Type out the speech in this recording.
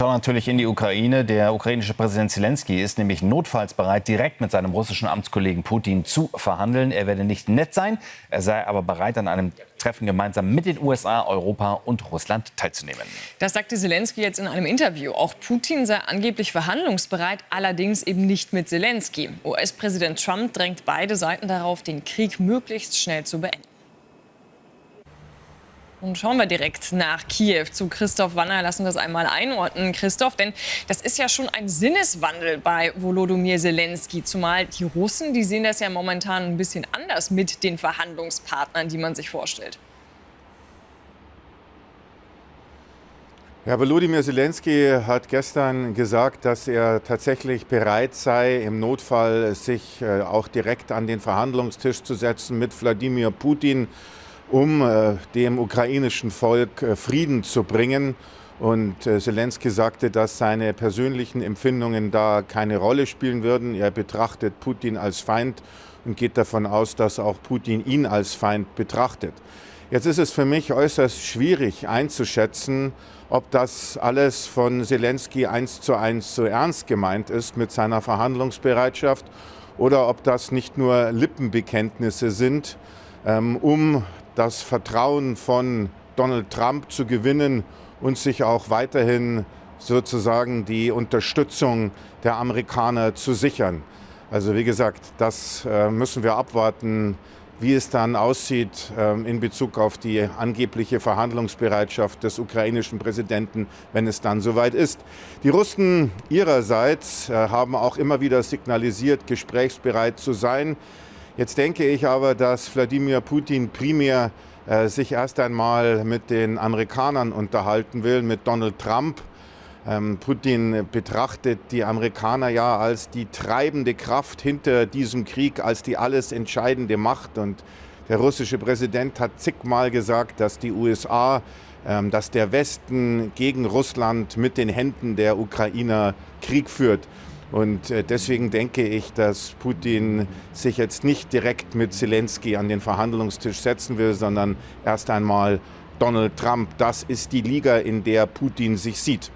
Schauen natürlich in die Ukraine. Der ukrainische Präsident Zelensky ist nämlich notfalls bereit, direkt mit seinem russischen Amtskollegen Putin zu verhandeln. Er werde nicht nett sein, er sei aber bereit, an einem Treffen gemeinsam mit den USA, Europa und Russland teilzunehmen. Das sagte Zelensky jetzt in einem Interview. Auch Putin sei angeblich verhandlungsbereit, allerdings eben nicht mit Zelensky. US-Präsident Trump drängt beide Seiten darauf, den Krieg möglichst schnell zu beenden. Und schauen wir direkt nach Kiew zu Christoph Wanner. Lassen das einmal einordnen, Christoph. Denn das ist ja schon ein Sinneswandel bei Volodymyr Zelensky. Zumal die Russen, die sehen das ja momentan ein bisschen anders mit den Verhandlungspartnern, die man sich vorstellt. Ja, Volodymyr Zelensky hat gestern gesagt, dass er tatsächlich bereit sei, im Notfall sich auch direkt an den Verhandlungstisch zu setzen mit Wladimir Putin, um dem ukrainischen Volk Frieden zu bringen. Und Zelensky sagte, dass seine persönlichen Empfindungen da keine Rolle spielen würden. Er betrachtet Putin als Feind und geht davon aus, dass auch Putin ihn als Feind betrachtet. Jetzt ist es für mich äußerst schwierig einzuschätzen, ob das alles von Zelensky 1:1 so ernst gemeint ist mit seiner Verhandlungsbereitschaft oder ob das nicht nur Lippenbekenntnisse sind, um das Vertrauen von Donald Trump zu gewinnen und sich auch weiterhin sozusagen die Unterstützung der Amerikaner zu sichern. Also wie gesagt, das müssen wir abwarten, wie es dann aussieht in Bezug auf die angebliche Verhandlungsbereitschaft des ukrainischen Präsidenten, wenn es dann soweit ist. Die Russen ihrerseits haben auch immer wieder signalisiert, gesprächsbereit zu sein. Jetzt denke ich aber, dass Wladimir Putin primär sich erst einmal mit den Amerikanern unterhalten will, mit Donald Trump. Putin betrachtet die Amerikaner ja als die treibende Kraft hinter diesem Krieg, als die alles entscheidende Macht. Und der russische Präsident hat zigmal gesagt, dass die USA, dass der Westen gegen Russland mit den Händen der Ukrainer Krieg führt. Und deswegen denke ich, dass Putin sich jetzt nicht direkt mit Zelensky an den Verhandlungstisch setzen will, sondern erst einmal Donald Trump. Das ist die Liga, in der Putin sich sieht.